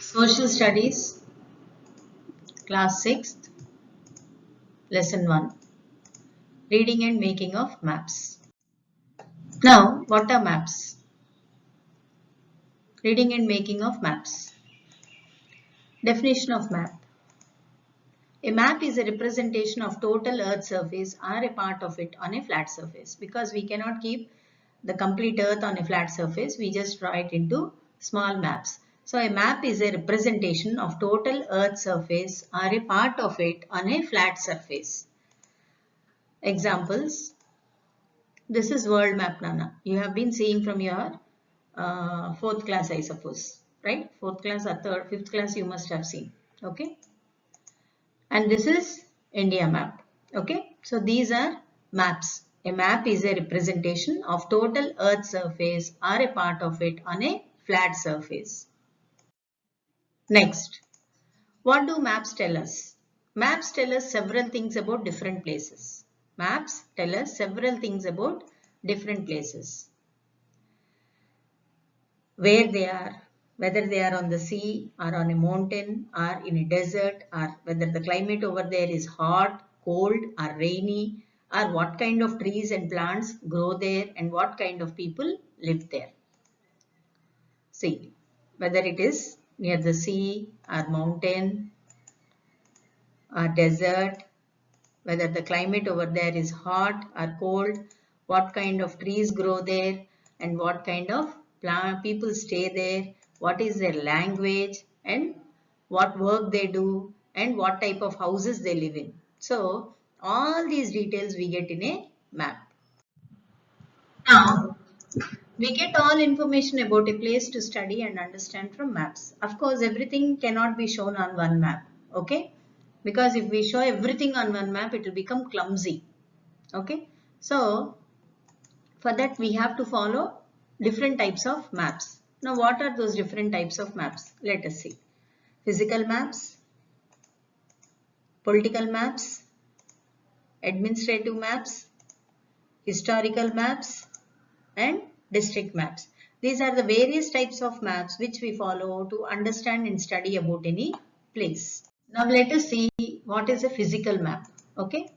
Social Studies, Class 6th, Lesson 1, Reading and Making of Maps. Now, what are maps? Reading and making of maps. Definition of map. A map is a representation of total Earth surface or a part of it on a flat surface. Because we cannot keep the complete Earth on a flat surface, we just draw it into small maps. So a map is a representation of total Earth surface or a part of it on a flat surface. Examples. This is world map, Nana. You have been seeing from your 4th class, I suppose, right? 4th class or 3rd, 5th class you must have seen, okay? And this is India map, okay? So these are maps. A map is a representation of total Earth surface or a part of it on a flat surface. Next, what do maps tell us? Maps tell us several things about different places. Maps tell us several things about different places. Where they are, whether they are on the sea or on a mountain or in a desert, or whether the climate over there is hot, cold or rainy, or what kind of trees and plants grow there and what kind of people live there. See, whether it is near the sea or mountain or desert, whether the climate over there is hot or cold, what kind of trees grow there and what kind of people stay there, what is their language and what work they do and what type of houses they live in. So all these details we get in a map. Now we get all information about a place to study and understand from maps. Of course, everything cannot be shown on one map, okay? Because if we show everything on one map, it will become clumsy, okay? So, for that we have to follow different types of maps. Now, what are those different types of maps? Let us see. Physical maps, political maps, administrative maps, historical maps, and district maps. These are the various types of maps which we follow to understand and study about any place. Now let us see what is a physical map. Okay.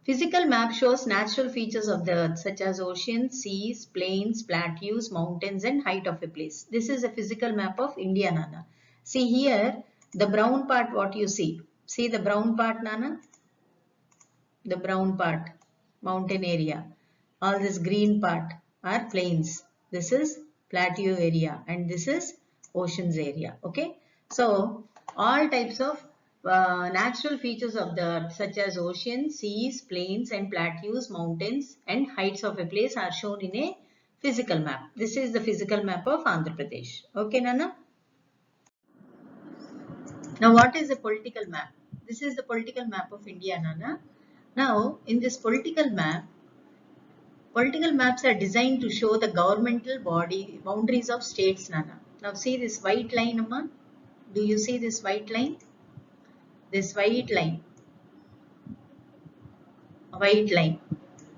Physical map shows natural features of the earth such as oceans, seas, plains, plateaus, mountains and height of a place. This is a physical map of India, Nana. See here the brown part what you see. See the brown part, Nana? The brown part, mountain area. All this green part are plains. This is plateau area and this is oceans area. Okay. So all types of natural features of the earth such as oceans, seas, plains and plateaus, mountains and heights of a place are shown in a physical map. This is the physical map of Andhra Pradesh. Okay, Nana? Now what is a political map? This is the political map of India, Nana. Now in this political maps are designed to show the governmental body boundaries of states, Nana. Now see this white line, Amma. Do you see this white line? This white line. White line.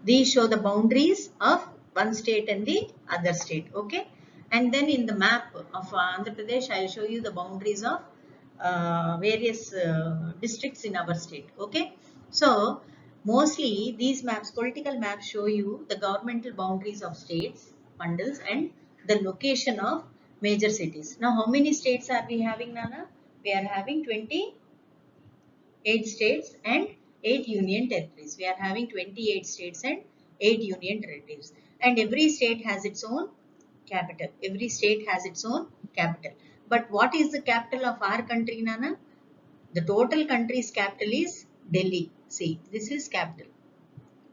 These show the boundaries of one state and the other state. Okay. And then in the map of Andhra Pradesh, I will show you the boundaries of various districts in our state. Okay. So mostly these maps, political maps, show you the governmental boundaries of states, bundles and the location of major cities. Now how many states are we having, Nana? We are having 28 states and 8 union territories. We are having 28 states and 8 union territories. And every state has its own capital. Every state has its own capital. But what is the capital of our country, Nana? The total country's capital is Delhi. See, this is capital.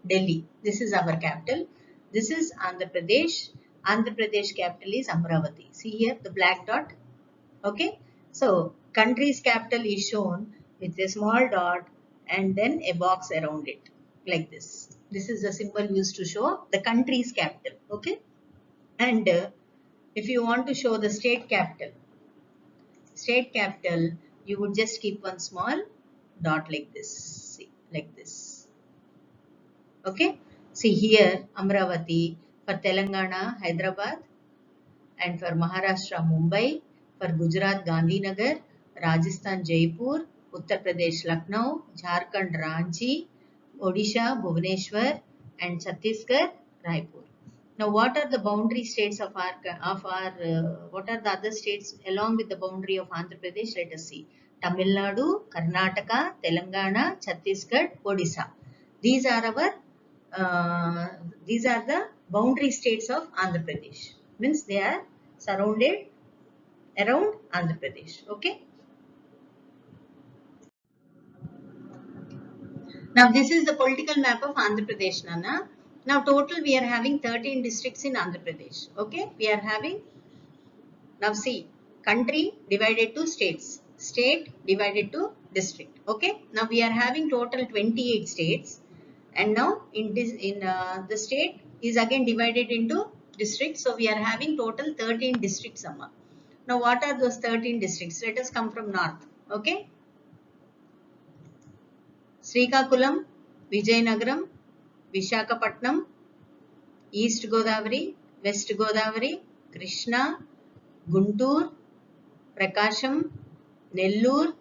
Delhi. This is our capital. This is Andhra Pradesh. Andhra Pradesh capital is Amravati. See here the black dot. Okay. So, country's capital is shown with a small dot and then a box around it like this. This is the symbol used to show the country's capital. Okay. And if you want to show the state capital, you would just keep one small dot like this. See, like this. Okay. See here, Amravati, for Telangana, Hyderabad, and for Maharashtra, Mumbai, For Gujarat, Gandhinagar, Rajasthan, Jaipur, Uttar Pradesh, Lucknow, Jharkhand, Ranchi, Odisha, Bhubaneswar, and Chhattisgarh, Raipur. Now, what are the boundary states of our what are the other states along with the boundary of Andhra Pradesh? Let us see. Tamil Nadu, Karnataka, Telangana, Chhattisgarh, Odisha. These are our these are the boundary states of Andhra Pradesh. Means they are surrounded around Andhra Pradesh. Okay. Now this is the political map of Andhra Pradesh, Nana. Now total we are having 13 districts in Andhra Pradesh. Okay. We are having, now see, country divided to states, state divided to district. Okay. Now we are having total 28 states, and now in this the state is again divided into districts. So we are having total 13 districts. Amma. Now what are those 13 districts? Let us come from north. Okay. Srikakulam, Vijayanagaram, Vishakhapatnam, East Godavari, West Godavari, Krishna, Guntur, Prakasham, Nellore,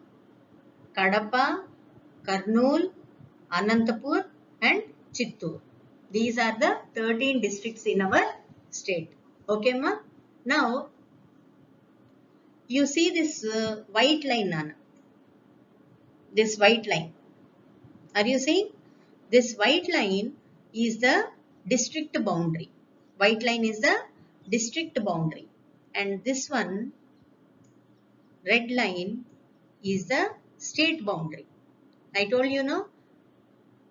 Kadapa, Kurnool, Anantapur, and Chittoor. These are the 13 districts in our state. Okay, ma? Now, you see this white line, Nana. This white line. Are you seeing? This white line is the district boundary. White line is the district boundary. And this one, red line, is the state boundary. I told you, no?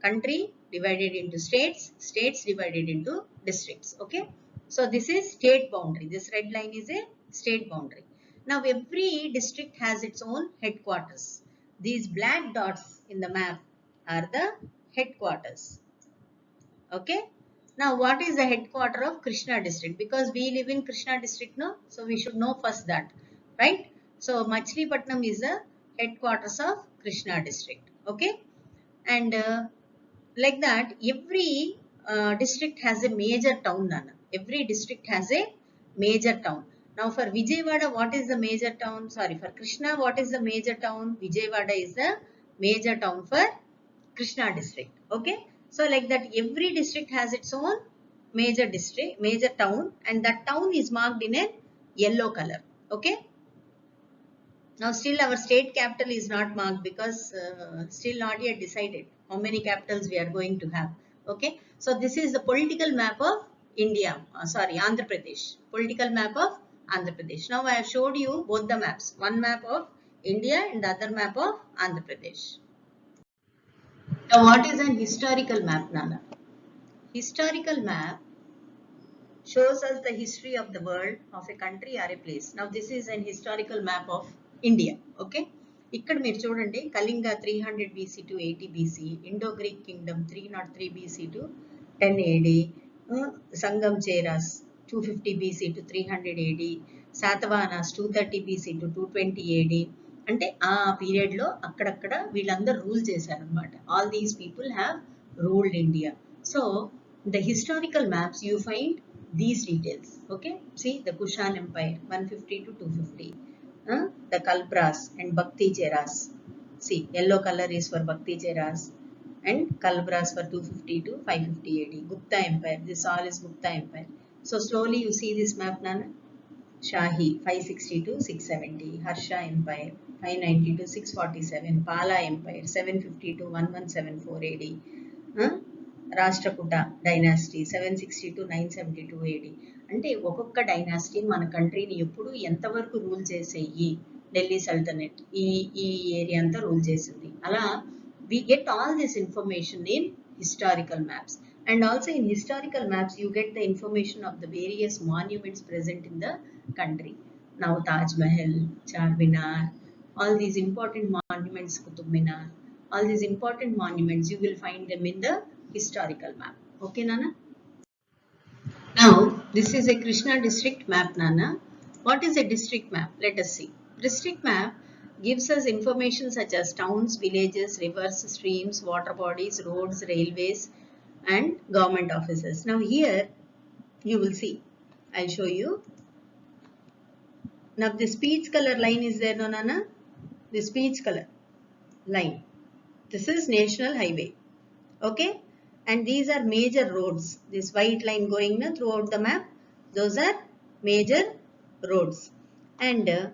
Country divided into states, states divided into districts. Okay. So this is state boundary. This red line is a state boundary. Now every district has its own headquarters. These black dots in the map are the headquarters. Okay. Now what is the headquarter of Krishna district? Because we live in Krishna district, no? So we should know first that, right? So Machilipatnam is the headquarters of Krishna district. Okay. And like that, every district has a major town, Nana. Every district has a major town. Now for Vijayawada, what is the major town? Sorry, for Krishna, what is the major town? Vijayawada is the major town for Krishna district. Okay. So like that, every district has its own major district, major town, and that town is marked in a yellow color. Okay. Now still our state capital is not marked because still not yet decided how many capitals we are going to have. Okay. So this is the political map of India. Andhra Pradesh. Political map of Andhra Pradesh. Now I have showed you both the maps. One map of India and the other map of Andhra Pradesh. Now what is an historical map, Nana? Historical map shows us the history of the world, of a country or a place. Now this is an historical map of India. Okay. ఇక్కడ మీరు చూడండి, Kalinga 300 BC to 80 BC, Indo Greek kingdom 303 BC to 10 AD, Sangam Cheras 250 BC to 300 AD, Satavahanas 230 BC to 220 AD. అంటే ఆ పీరియడ్లో అక్కడక్కడ వీళ్ళందరూ rule చేశారనమాట. All these people have ruled India. So the historical maps you find these details. Okay. See the Kushan Empire 150 to 250. The Kalbras and Bhakti Cheras. See, yellow color is for Bhakti Cheras and Kalbras for 250 to 550 AD. Gupta Empire. This all is Gupta Empire. So slowly you see this map, Nana. Shahi 560 to 670. Harsha Empire 590 to 647. Pala Empire 750 to 1174 AD. Rashtrakuta dynasty 760 to 972 AD. అంటే ఒక్కొక్క dynasty మన కంట్రీని ఎప్పుడు ఎంతవరకు rule చేసేయి. ఢిల్లీ సల్తనెట్ ఈ area అంతా rule చేసింది. అలా we get all this information in historical maps. And also in historical maps you get the information of the various monuments present in the country. Now Taj Mahal, Charminar, all these important monuments, Qutub Minar, all these important monuments you will find them in the historical map. Okay, Nana? Now, this is a Krishna district map, Nana. What is a district map? Let us see. District map gives us information such as towns, villages, rivers, streams, water bodies, roads, railways, and government offices. Now, here you will see. I'll show you. Now this peach color line is there, no Nana? This peach color line. This is National Highway. Okay? And these are major roads. This white line going throughout the map. Those are major roads. And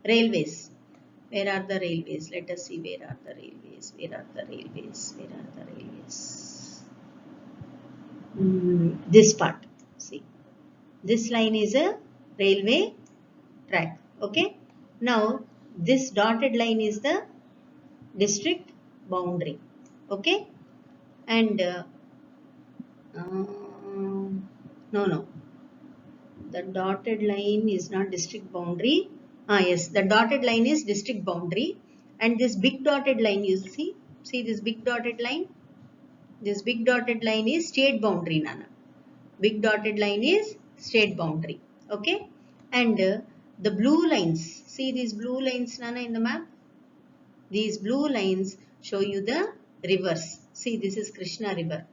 railways. Where are the railways? Let us see where are the railways. Where are the railways? Where are the railways? This part. See. This line is a railway track. Okay. Now this dotted line is the district boundary. Okay. And no. The dotted line is not district boundary. Yes, the dotted line is district boundary. And this big dotted line, you see this big dotted line? This big dotted line is state boundary, Nana. Big dotted line is state boundary. Okay. And the blue lines, see these blue lines, Nana, in the map? These blue lines show you the rivers. See, this is Krishna river.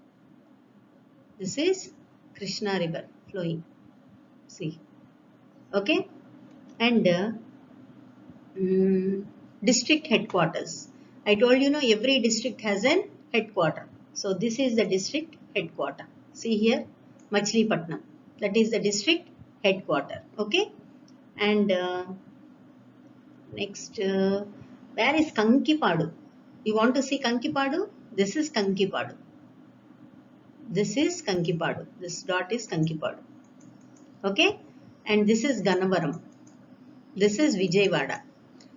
This is Krishna river flowing. See. Okay. And district headquarters. I told you, every district has an headquarter. So this is the district headquarter. See here, Machilipatnam. That is the district headquarter. Okay. And next, where is Kankipadu? You want to see Kankipadu? This is Kankipadu. This is Kankipadu. This dot is Kankipadu. Okay. And this is Gannavaram. This is Vijayawada.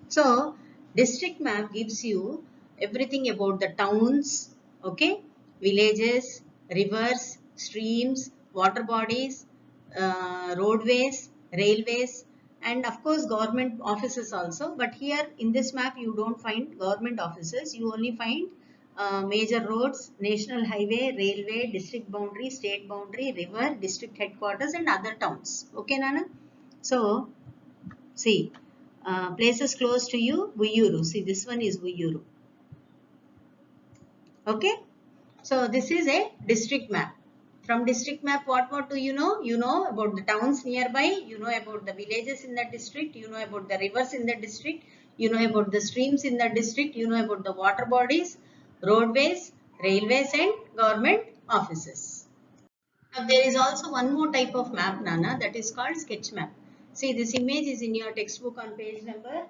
So, district map gives you everything about the towns, okay, villages, rivers, streams, water bodies, roadways, railways, and of course government offices also. But here in this map you don't find government offices. You only find major roads, national highway, railway, district boundary, state boundary, river, district headquarters and other towns. Okay, Nana? So, see, places close to you, Vuyuru. See, this one is Vuyuru. Okay. So, this is a district map. From district map, what do you know? You know about the towns nearby. You know about the villages in the district. You know about the rivers in the district. You know about the streams in the district. You know about the water bodies, roadways, railways and government offices. Now, there is also one more type of map, Nana, that is called sketch map. See, this image is in your textbook on page number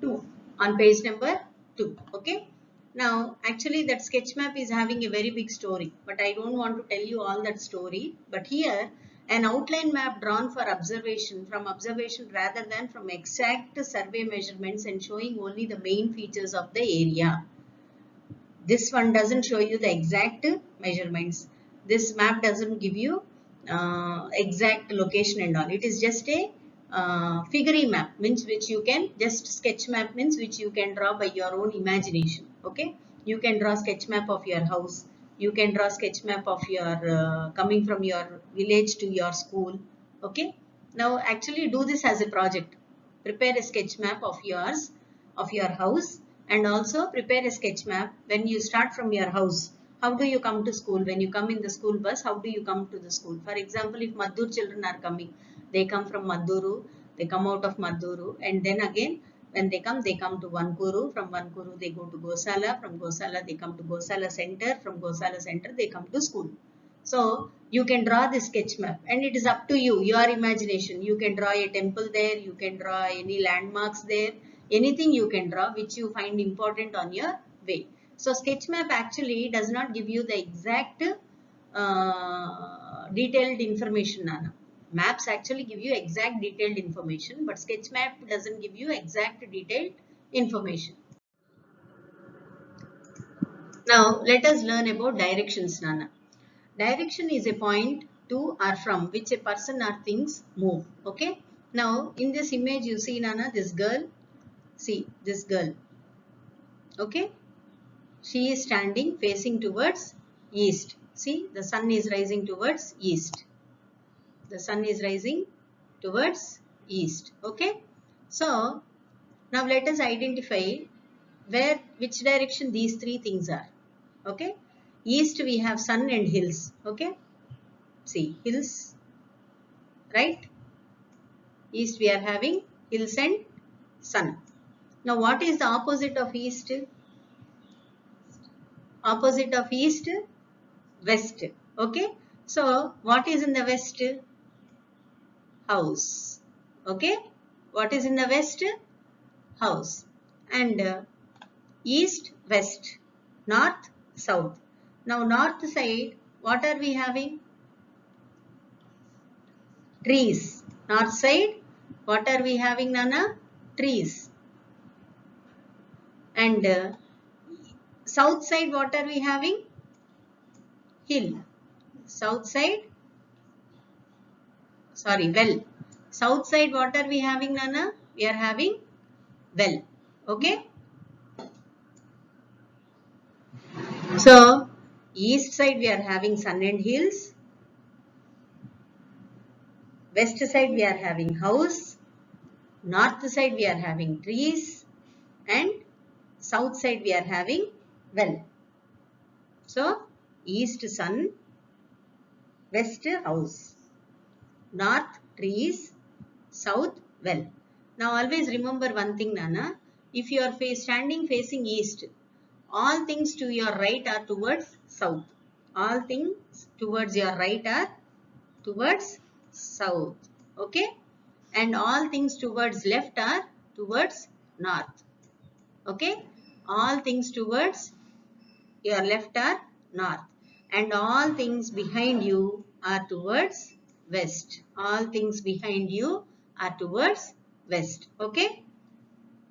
2. On page number 2. Okay. Now, actually that sketch map is having a very big story. But I don't want to tell you all that story. But here, an outline map drawn for observation, from observation rather than from exact survey measurements and showing only the main features of the area. This one doesn't show you the exact measurements. This map doesn't give you exact location and all. It is just a figurine map, means which you can just sketch map, means which you can draw by your own imagination. Okay, you can draw sketch map of your house. You can draw sketch map of your coming from your village to your school. Okay, now actually do this as a project. Prepare a sketch map of yours, of your house, and also prepare a sketch map when you start from your house. How do you come to school? When you come in the school bus, how do you come to the school? For example, if Maddur children are coming, they come from Madduru, they come out of Madduru, and then again when they come to Vankuru. From Vankuru they go to Gosala, from Gosala they come to Gosala Center, from Gosala Center they come to school. So you can draw this sketch map and it is up to you, your imagination. You can draw a temple there, you can draw any landmarks there, anything you can draw which you find important on your way. So sketch map actually does not give you the exact detailed information, Nana. Maps actually give you exact detailed information, but sketch map doesn't give you exact detailed information. Now let us learn about directions, Nana. Direction is a point to or from which a person or things move. Okay. Now in this image you see, Nana, this girl. See this girl. Okay. She is standing facing towards east. See, the sun is rising towards east. The sun is rising towards east. Okay. So now let us identify which direction these three things are. Okay. East we have sun and hills. Okay. See, hills, right? East we are having hills and sun. Now what is the opposite of east? Opposite of east, west. Okay. So what is in the west? House. Okay. What is in the west? House. And east, west, north, south. Now north side, what are we having? Trees. North side, what are we having, Nana? Trees. And south side, what are we having? Hill. South side, sorry, well. South side, what are we having, Nana? We are having well. Okay. So, east side we are having sun and hills. West side we are having house. North side we are having trees. And south side we are having well. So, east sun, west house, north trees, south well. Now always remember one thing, Nana. If you are standing facing east, all things to your right are towards south. All things towards your right are towards south. Okay. And all things towards left are towards north. Okay. All things towards your left are north. And all things behind you are towards west. All things behind you are towards west. Okay.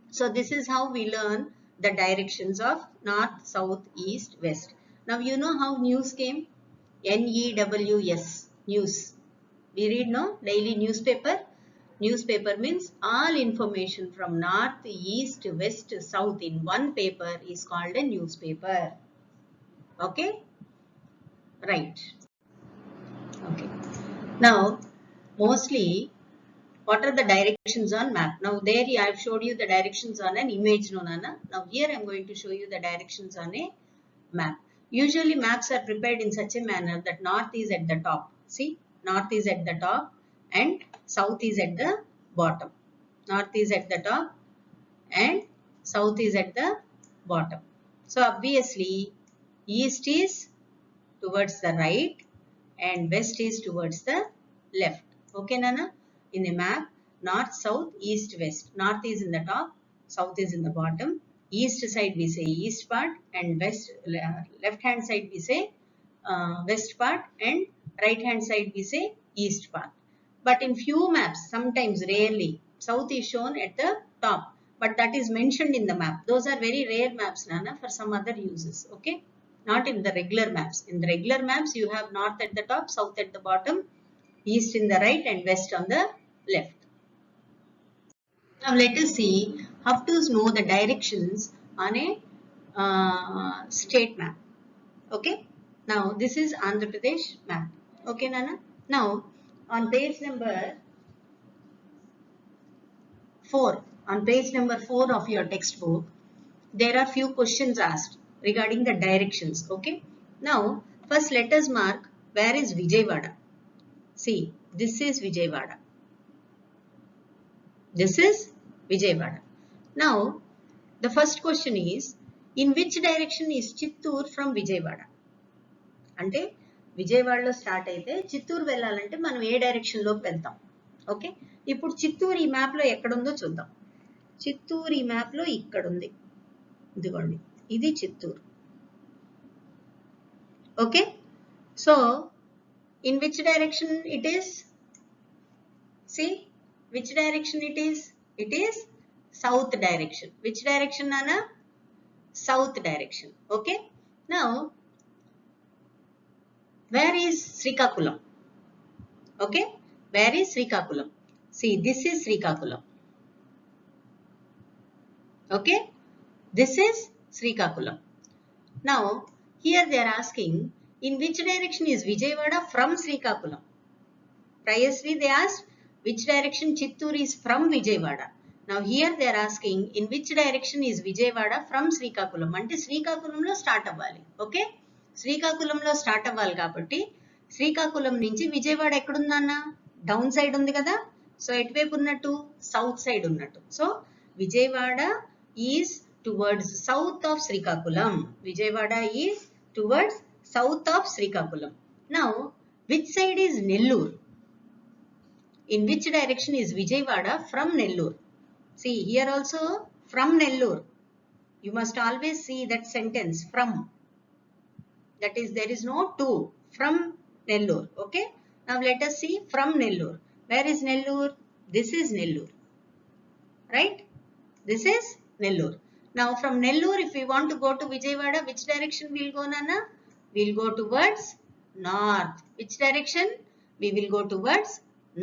So this is how we learn the directions of north, south, east, west. Now you know how news came? N-E-W-S, news. We read no daily newspaper. Newspaper means all information from north, east, west, south in one paper is called a newspaper. Okay? Right. Okay. Now, mostly, what are the directions on map? Now, there I have showed you the directions on an image, no, Nana. Now, here I am going to show you the directions on a map. Usually, maps are prepared in such a manner that north is at the top. See, north is at the top and south is at the bottom. North is at the top and south is at the bottom. So, obviously, east is towards the right and west is towards the left. Okay, Nana? In a map, north, south, east, west. North is in the top, south is in the bottom. East side we say east part and west, left hand side we say west part and right hand side we say east part. But in few maps, sometimes rarely, south is shown at the top. But that is mentioned in the map. Those are very rare maps, Nana, for some other uses. Okay. Not in the regular maps. In the regular maps, you have north at the top, south at the bottom, east in the right and west on the left. Now let us see how to know the directions on a state map. Okay. Now this is Andhra Pradesh map. Okay, Nana. Now on page number 4, on page number 4 of your textbook, there are few questions asked regarding the directions. Okay. Now, first let us mark where is Vijayawada. See, this is Vijayawada. This is Vijayawada. Now, the first question is, in which direction is Chittoor from Vijayawada? అంటే విజయవాడలో start అయితే చిత్తూరు వెళ్ళాలంటే మనం ఏ direction లోకి వెళ్తాం. Okay. ఇప్పుడు చిత్తూరు ఈ map లో ఎక్కడ ఉందో చూద్దాం. చిత్తూరు ఈ మ్యాప్ లో ఇక్కడ ఉంది. ఇదిగోండి. ఇది Chittoor. Okay. So, in which direction it is? See, which direction it is? It is south direction. Which direction, Nana? South direction. Okay. Now, where is Srikakulam? Okay. Where is Srikakulam? See, this is Srikakulam. Okay. This is Srikakulam. Now, here they are asking, in which direction is Vijayawada from Srikakulam? Previously they asked, which direction Chittoor is from Vijayawada. Now here they are asking, in which direction is Vijayawada from Srikakulam? Ante Srikakulam lo start avvali. Okay? Srikakulam lo start avvali kabatti, Srikakulam nunchi Vijayawada ekkadundanna? Down side undi kada? So ఎటువైపు ఉన్నట్టు south side ఉన్నట్టు. So Vijayawada is towards south of Srikakulam. Vijayawada is towards south of Srikakulam. Now, which side is Nellore? In which direction is Vijayawada from Nellore? See, here also from Nellore. You must always see that sentence from. That is, there is no to. From Nellore. Okay? Now, let us see from Nellore. Where is Nellore? This is Nellore. Right? This is Nellore. Now, from Nellore, if we want to go to Vijayawada, which direction we will go, Nana? We will go towards north. Which direction? We will go towards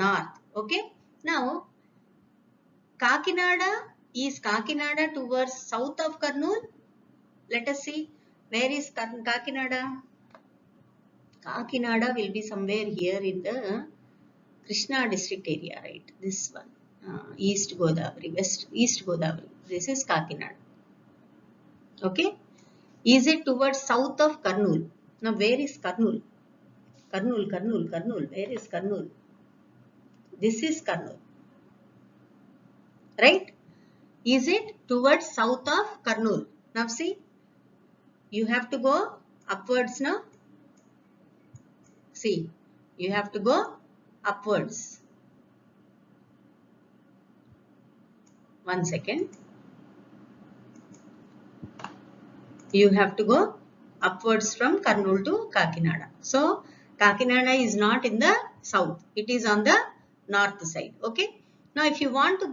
north. Okay. Now, Kakinada is Kakinada towards south of Kurnool. Let us see. Where is Kakinada? Kakinada will be somewhere here in the Krishna district area, right? This one. East Godavari, East Godavari. This is Kakinada. Okay. Is it towards south of Kurnool? Now, where is Kurnool? Kurnool. Where is Kurnool? This is Kurnool. Right? Is it towards south of Kurnool? Now, see. You have to go upwards now. See. You have to go upwards. 1 second. You have to go upwards from Kurnool to Kakinada. So, Kakinada is not in the south. It is on the north side. Okay. Now, if you want to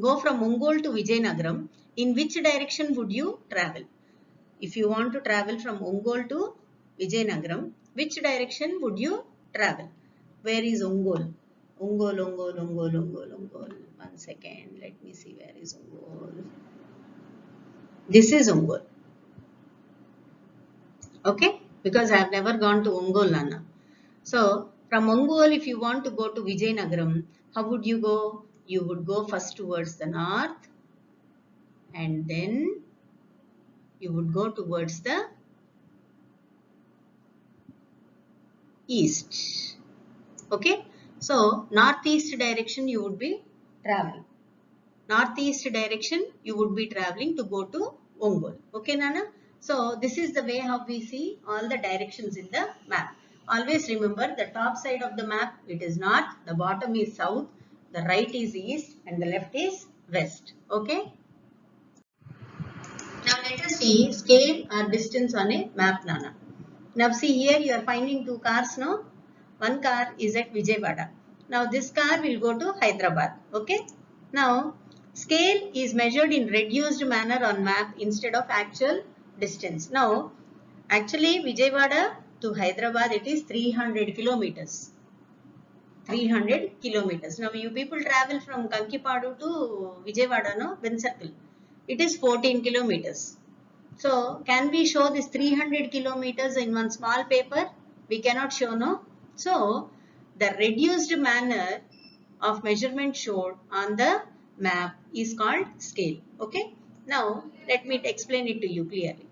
go from Ongole to Vijayanagaram, in which direction would you travel? If you want to travel from Ongole to Vijayanagaram, which direction would you travel? Where is Ongole? Ongole. 1 second. Let me see where is Ongole. This is Ongole. Okay, because I have never gone to Ongole, Nana. So, from Ongole, if you want to go to Vijayanagaram, how would you go? You would go first towards the north and then you would go towards the east. Okay, so northeast direction you would be traveling. Northeast direction you would be traveling to go to Ongole. Okay, Nana? So, this is the way how we see all the directions in the map. Always remember the top side of the map, it is north, the bottom is south, the right is east and the left is west. Okay. Now, let us see scale or distance on a map, Nana. Now, see here you are finding two cars, no? One car is at Vijayawada. Now, this car will go to Hyderabad. Okay. Now, scale is measured in reduced manner on map instead of actual distance. Now, actually Vijayawada to Hyderabad it is 300 kilometers. 300 kilometers. Now, you people travel from Kankipadu to Vijayawada, no? When circle. It is 14 kilometers. So, can we show this 300 kilometers in one small paper? We cannot show, no? So, the reduced manner of measurement showed on the map is called scale. Okay. Now, let me explain it to you clearly.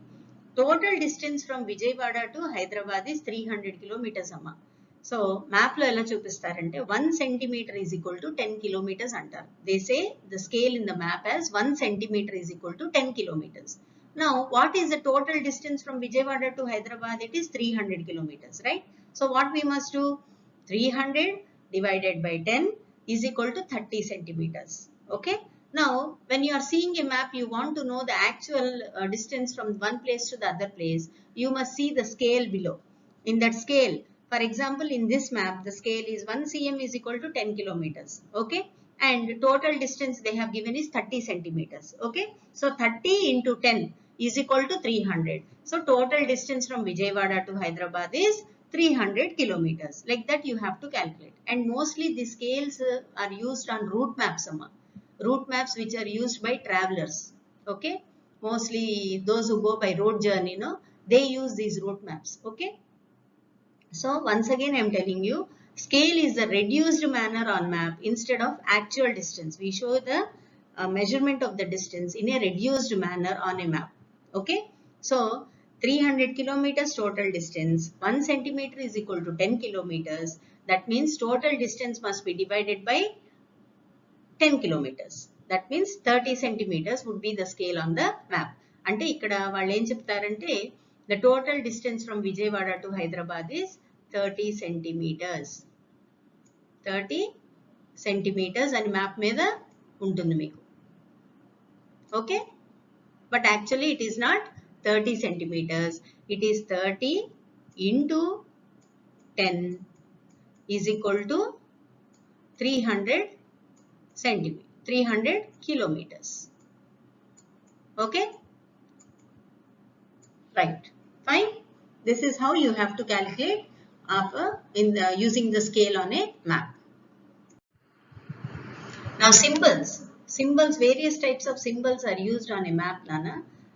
Total distance from Vijayawada to Hyderabad is 300 kilometers, amma. So, map lo ela chupistarante 1 centimeter is equal to 10 kilometers antaru. They say the scale in the map as 1 centimeter is equal to 10 kilometers. Now, what is the total distance from Vijayawada to Hyderabad? It is 300 kilometers, right? So, what we must do? 300 divided by 10 is equal to 30 centimeters. Okay. Now, when you are seeing a map, you want to know the actual distance from one place to the other place. You must see the scale below. In that scale, for example, in this map, the scale is 1 cm is equal to 10 kilometers. Okay. And total distance they have given is 30 centimeters. Okay. So, 30 into 10 is equal to 300. So, total distance from Vijayawada to Hyderabad is 300 kilometers. Like that you have to calculate. And mostly the scales are used on route maps, amma. Route maps which are used by travelers. Okay. Mostly those who go by road journey, no, they use these route maps. Okay. So, once again I am telling you, scale is the reduced manner on map instead of actual distance. We show the measurement of the distance in a reduced manner on a map. Okay. So, 300 kilometers total distance. 1 centimeter is equal to 10 kilometers. That means total distance must be divided by 10 kilometers. That means 30 centimeters would be the scale on the map. అంటే ఇక్కడ వాళ్ళు ఏం చెప్తారంటే the total distance from Vijayawada to Hyderabad is 30 centimeters. 30 centimeters అని map మీద ఉంటుంది మీకు. Okay, but actually it is not 30 centimeters. It is 30 into 10 is equal to 300 kilometers. Okay, right, fine. This is how you have to calculate using the scale on a map. Now symbols, various types of symbols are used on a map, Nana.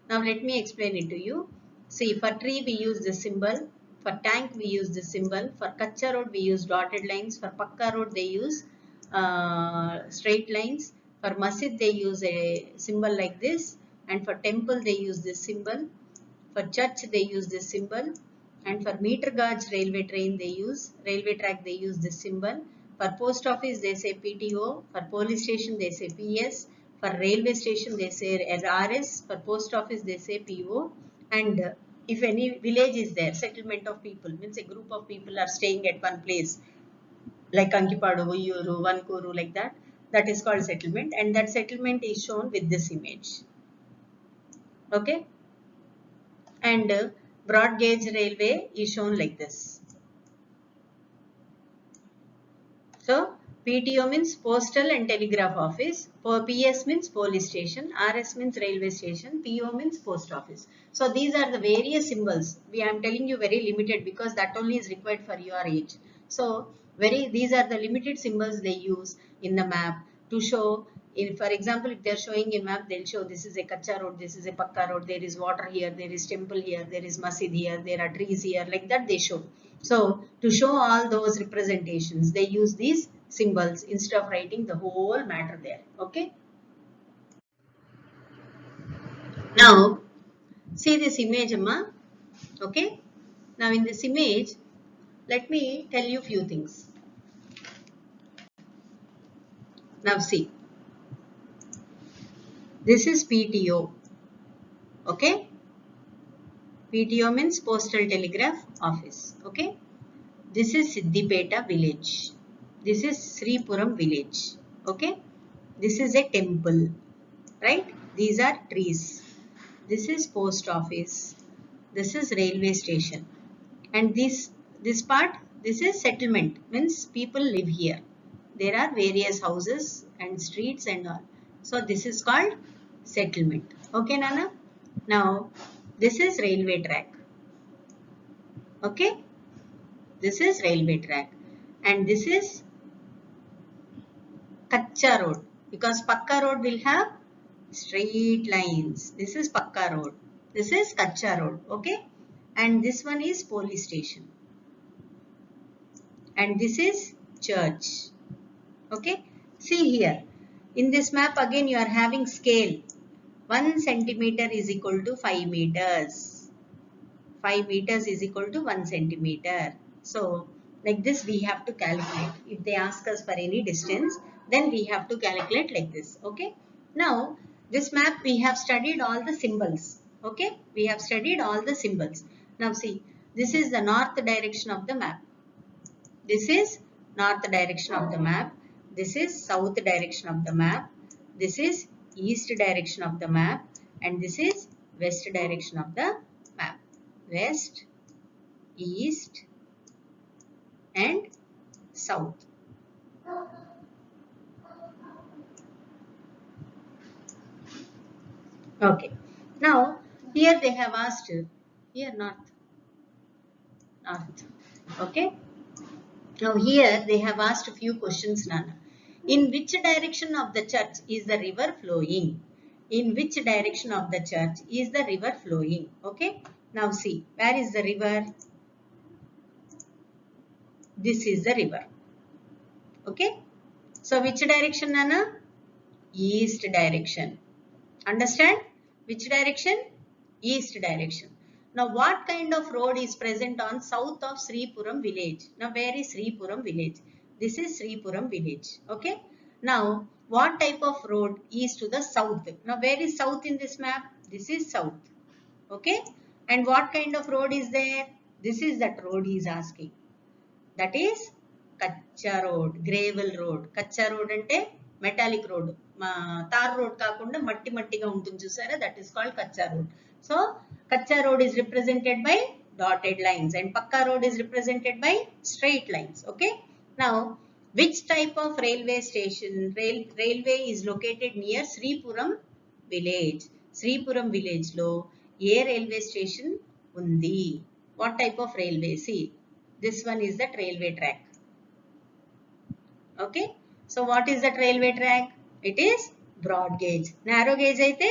Now let me explain it to you. See, for tree we use this symbol, for tank we use this symbol, for Kacha road we use dotted lines, for Pakka road they use straight lines, for masjid they use a symbol like this, and for temple they use this symbol, for church they use this symbol, and for meter gauge railway track they use this symbol. For post office they say PTO, for police station they say PS, for railway station they say RS, for post office they say PO, and if any village is there, settlement of people, means a group of people are staying at one place, like Ankipadu, Uyuru, Vankuru, like that, that is called settlement, and that settlement is shown with this image. Okay, and broad gauge railway is shown like this. So PTO means Postal and Telegraph Office, PS means Police Station, RS means Railway Station, PO means Post Office. So these are the various symbols. I am telling you very limited because that only is required for your age. So these are the limited symbols they use in the map to show. For example, if they are showing a map, they will show this is a Kacha road, this is a Pakka road, there is water here, there is temple here, there is masjid here, there are trees here, like that they show. So to show all those representations, they use these symbols instead of writing the whole matter there. Okay. Now see this image, Amma. Okay. Now in this image, let me tell you few things. Now see, this is PTO. Okay. PTO means Postal Telegraph Office. Okay. This is Siddipeta village. This is Sripuram village. Okay. This is a temple. Right. These are trees. This is post office. This is railway station. And this part, this is settlement. Means people live here. There are various houses and streets and all. So this is called settlement. Okay, Nana. Now this is railway track. Okay. This is railway track. And this is Kacha road. Because Pakka road will have straight lines. This is Pakka road. This is Kacha road. Okay. And this one is police station. And this is church. Okay. See here. In this map again you are having scale. 1 centimeter is equal to 5 meters. 5 meters is equal to 1 centimeter. So like this we have to calculate. If they ask us for any distance, then we have to calculate like this. Okay. Now this map we have studied all the symbols. Okay. We have studied all the symbols. Now see, this is the north direction of the map. This is north direction of the map. This is south direction of the map. This is east direction of the map. And this is west direction of the map. West, east and south. Okay. Now here they have asked, here north. Okay. Now here they have asked a few questions, Nana. In which direction of the church is the river flowing? In which direction of the church is the river flowing? Okay. Now see, where is the river? This is the river. Okay. So which direction, Nana? East direction. Understand? Which direction? East direction. Now, what kind of road is present on south of Sripuram village? Now, where is Sripuram village? This is Sripuram village. Okay. Now, what type of road is to the south? Now, where is south in this map? This is south. Okay. And what kind of road is there? This is that road he is asking. That is Kacha road, gravel road. Kacha road ante metallic road. Tar road kaakunda matti mattiga untundi chusara, that is called Kacha road. So, Kacha road is represented by dotted lines and Pakka road is represented by straight lines. Okay. Now, which type of railway station? Railway is located near Sripuram village. Sripuram village lo A railway station undi? What type of railway? See, this one is that railway track. Okay. So, what is that railway track? It is broad gauge. Narrow gauge aithe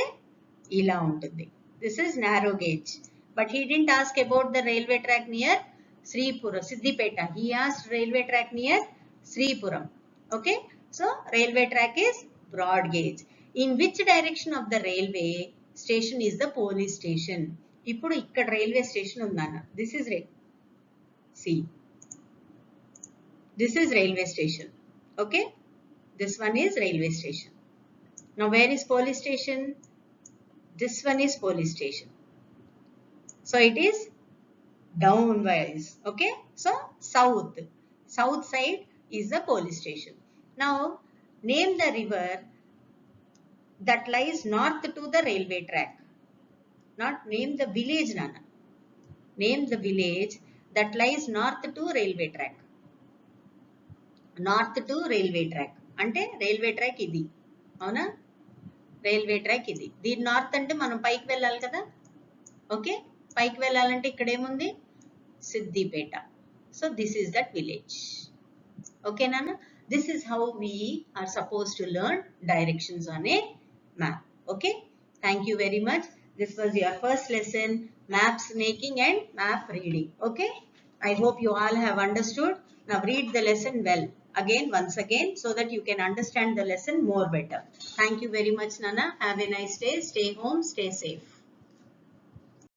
ila untundi. This is narrow gauge. But he didn't ask about the railway track near Sripuram, Siddipeta. He asked railway track near Sripuram. Okay. So, railway track is broad gauge. In which direction of the railway station is the police station? ఇప్పుడు ఇక్కడ railway station ఉందన్న. This is see. This is railway station. Okay. This one is railway station. Now, where is police station? This one is police station. So, it is downwise. Okay. So, south. South side is the police station. Now, name the river that lies north to the railway track. Not name the village, Nana. Name the village that lies north to railway track. North to railway track. Ante railway track idi. Avuna? Railway track idi. Deen north ante manam paiki vellali kada. Okay? Paiki vellalante ikkada emundi? Siddipeta. So this is that village. Okay, Nana? This is how we are supposed to learn directions on a map. Okay. Thank you very much. This was your first lesson, maps making and map reading. Okay. I hope you all have understood. Now read the lesson well again, once again, so that you can understand the lesson more better. Thank you very much, Nana. Have a nice day. Stay home. Stay safe.